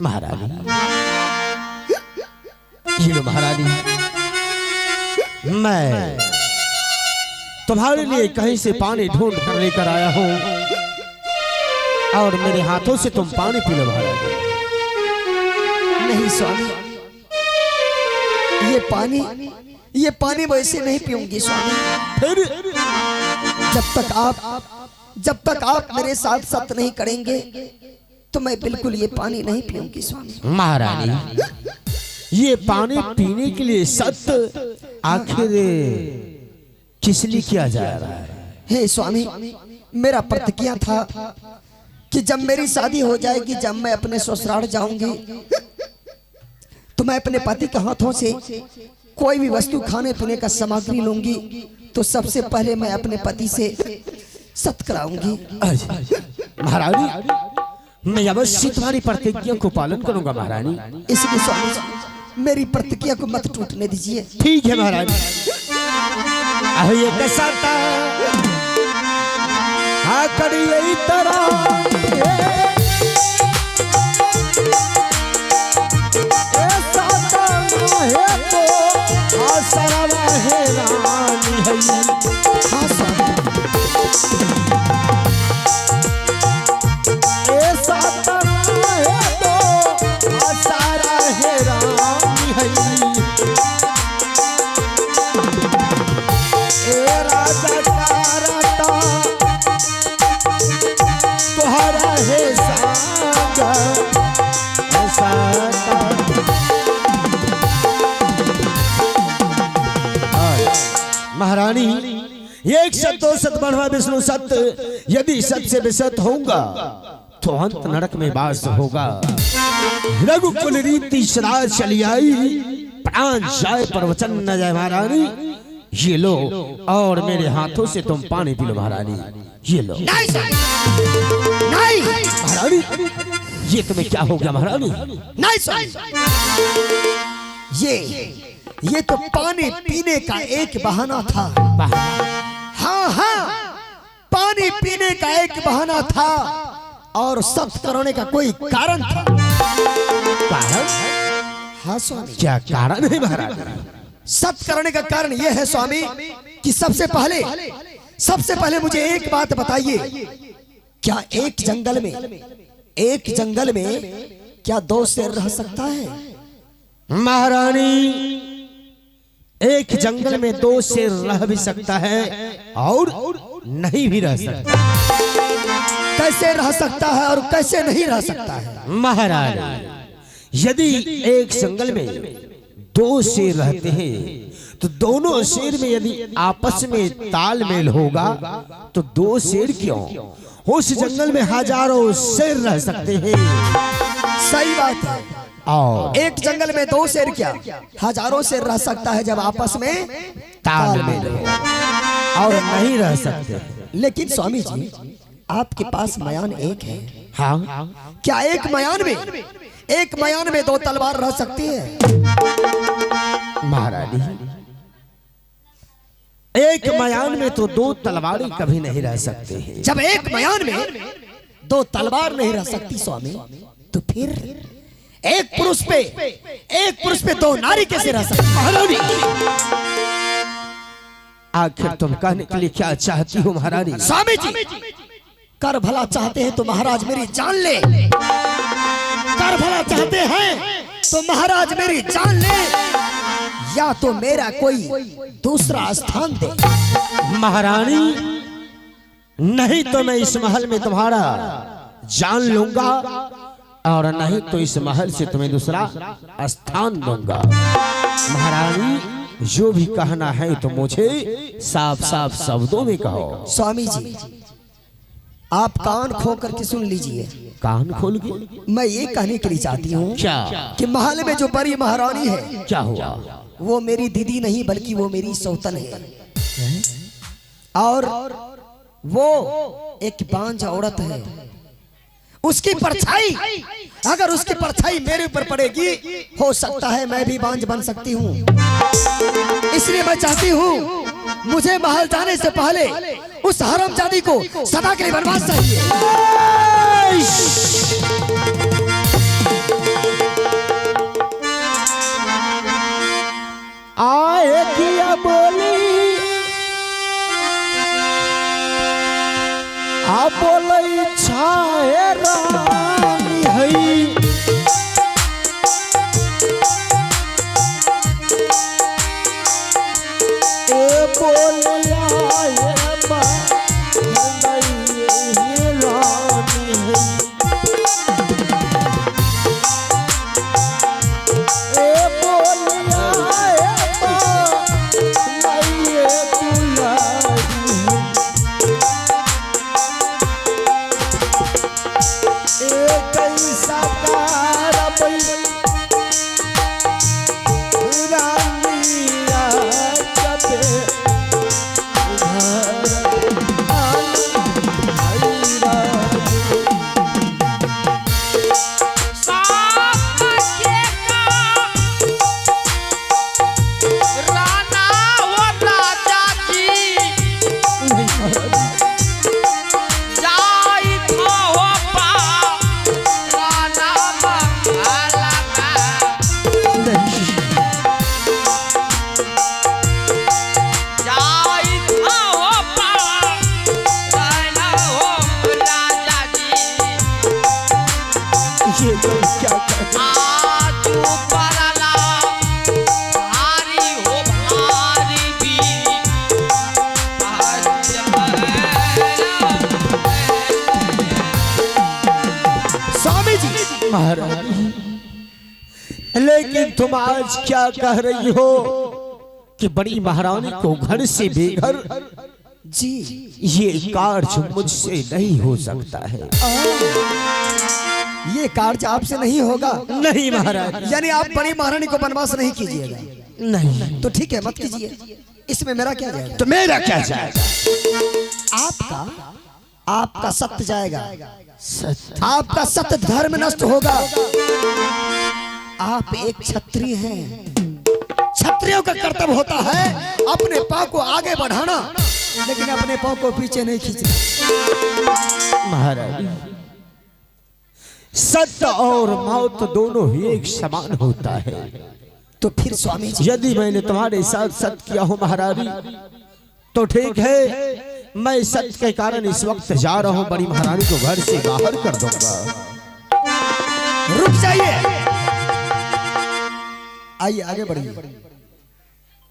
महारानी, ये लो महारानी, मैं तुम्हारे लिए कहीं से पानी ढूंढ कर लेकर आया हूं और मेरे हाथों से तुम पानी पी लो महारानी। नहीं स्वामी, ये पानी वैसे नहीं पीऊंगी स्वामी। फिर जब तक आप मेरे साथ सत्य नहीं करेंगे तो मैं बिल्कुल ये पानी नहीं पीऊंगी स्वामी। महारानी, ये पानी पीने के लिए सत्य आखिर किस लिए किया जा रहा है? हे स्वामी, मेरा प्रतिज्ञा था कि जब मेरी शादी हो जाएगी, जब मैं अपने ससुराल जाऊंगी तो मैं अपने पति के हाथों से कोई भी वस्तु खाने पीने का सामग्री लूंगी तो सबसे पहले मैं अपने पति से सत्य कराऊंगी। महारानी, मैं अवश्य तुम्हारी प्रतिज्ञा को पालन करूंगा महारानी। इसलिए स्वामी मेरी प्रतिज्ञा को मत टूटने दीजिए। ठीक है महारानी। महारानी, एक सत दो सत बढ़वा विष्णु सत्य, यदि सत्य से सत्य होगा तो अंत नरक में वास होगा। रघुकुल रीति सदा चली आई, प्राण जाए पर वचन न जाए। महारानी, ये लो और मेरे हाथों से तुम पानी पी लो महारानी। ये लो। नहीं महारानी, ये तुम्हें क्या हो गया महारानी? नहीं स्वामी, ये तो पानी पीने का एक बहाना था। हाँ, पानी पीने का एक बहाना था और सत्य करने का कोई कारण था। कारण? हाँ स्वामी। क्या कारण है महाराज? सत्य करने का कारण यह है स्वामी कि सबसे पहले मुझे एक बात बताइए, क्या एक जंगल में क्या दो शेर रह सकता है? महारानी, एक जंगल में दो शेर रह भी सकता है और नहीं भी रह सकता। कैसे रह सकता है और कैसे नहीं रह सकता है? महारानी, यदि एक जंगल में दो शेर रहते हैं तो दोनों शेर में यदि आपस में तालमेल होगा तो दो शेर क्यों, उस जंगल में हजारों शेर रह सकते हैं। सही बात है। और एक जंगल में दो शेर क्या, हजारों शेर रह सकता है जब आपस में तालमेल हो, और नहीं रह सकते। लेकिन स्वामी जी, आपके पास मयान एक है। हाँ, क्या एक मयान में दो तलवार रह सकती है? महारानी, एक मयान में तो दो तलवारें कभी नहीं रह सकते हैं। जब एक मयान में दो तलवार नहीं रह सकती स्वामी, तो फिर एक पुरुष पे दो नारी कैसे रह सकती? महारानी, आखिर तुम कहने के लिए क्या चाहती हो महारानी? स्वामी जी, कर भला चाहते हैं तो महाराज मेरी जान ले। कर भला चाहते हैं तो महाराज मेरी जान ले, या तो मेरा कोई दूसरा स्थान दे। महारानी, नहीं तो मैं इस महल में तुम्हारा जान लूंगा और नहीं तो इस महल से तुम्हें दूसरा स्थान दूंगा। महारानी, जो भी कहना है तो मुझे साफ साफ शब्दों में कहो। स्वामी जी, आप कान खोल करके सुन लीजिए। कान खोल के? मैं ये कहने के लिए चाहती हूँ क्या कि महल में जो बड़ी महारानी है, क्या हुआ? वो मेरी दीदी नहीं बल्कि वो मेरी सौतन है। और वो एक बांझ औरत है। उसकी परछाई, अगर उसकी परछाई मेरे ऊपर पड़ेगी, हो सकता है मैं भी बांझ बन सकती हूँ। इसलिए मैं चाहती हूँ मुझे महल जाने से पहले उस हरामजादी को सदा के लिए बनवास चाहिए। पई रानिया जबे लेकिन तुम आज क्या कह रही हो कि बड़ी महारानी को घर से बेघर? जी ये कार्य मुझसे नहीं हो सकता है। ये कार्य आपसे नहीं होगा? नहीं महाराज। यानी आप बड़ी महारानी को वनवास नहीं कीजिएगा? नहीं। तो ठीक है, मत कीजिए। इसमें मेरा क्या जाएगा? तो मेरा क्या जाएगा? आपका सत्य जाएगा। सत्य? आपका सत्य धर्म नष्ट होगा। आप एक क्षत्रिय हैं। क्षत्रियों का कर्तव्य होता है अपने पांव को आगे बढ़ाना, लेकिन अपने पांव को पीछे नहीं खींचना। महाराज, सत्य और मौत दोनों ही एक समान होता है। तो फिर स्वामी जी, यदि मैंने तुम्हारे साथ सत्य किया हो महारानी, तो ठीक है, मैं सत्य के कारण इस वक्त जा रहा हूं, बड़ी महारानी को घर से बाहर कर दूंगा। रुक जाइए, आइए आगे बढ़िए।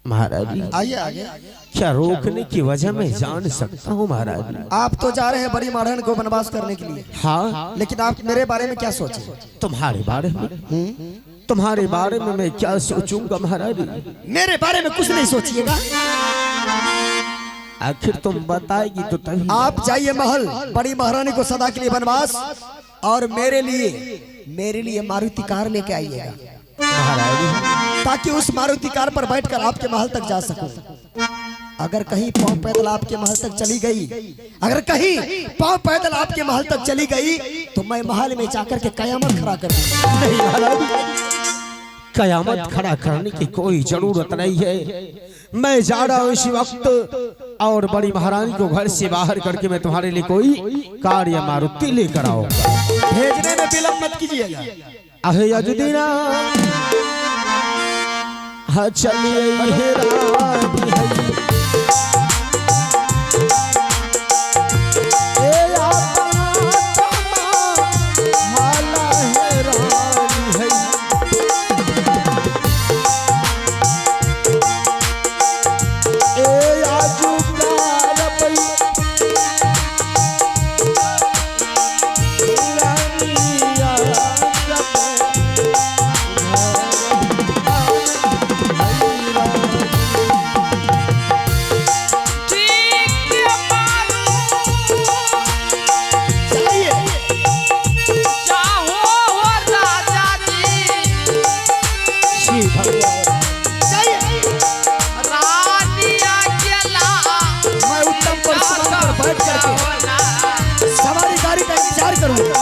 महारानी आइए आगे। क्या रोकने की वजह मैं जान सकता हूँ महारानी? आप तो जा रहे हैं बड़ी महारानी को वनवास करने के लिए। हाँ, लेकिन आप मेरे बारे में क्या सोचे? तुम्हारे बारे में? तुम्हारे बारे में मैं क्या सोचूंगा महारानी? मेरे बारे में कुछ नहीं सोचिएगा। आखिर तुम बताएगी तो तभी। आप जाइए महल, बड़ी महारानी को सदा के लिए वनवास, और मेरे लिए मारुति कार लेके आइएगा महारानी, ताकि उस मारुति कार पर बैठकर आपके महल तक जा सकूं। अगर कहीं पांव पैदल आपके महल तक चली गई, तो मैं महल में जाकर के कयामत खड़ा कर दूंगा। नहीं महारानी, कयामत खड़ा करने की कोई जरूरत नहीं है। मैं जा रहा हूँ इसी वक्त, और बड़ी महारानी को घर से बाहर करके मैं तुम्हारे लिए कोई कार या मारुति लेकर आऊंगा। भेजने में विलंब मत कीजिएगा। अहे यजुदीना, हाँ चलिए ये रानी है। ए आपा हाला है रानी है। ए आजू कार पई रानिया सवारी गाड़ी का इंतजार करूंगा।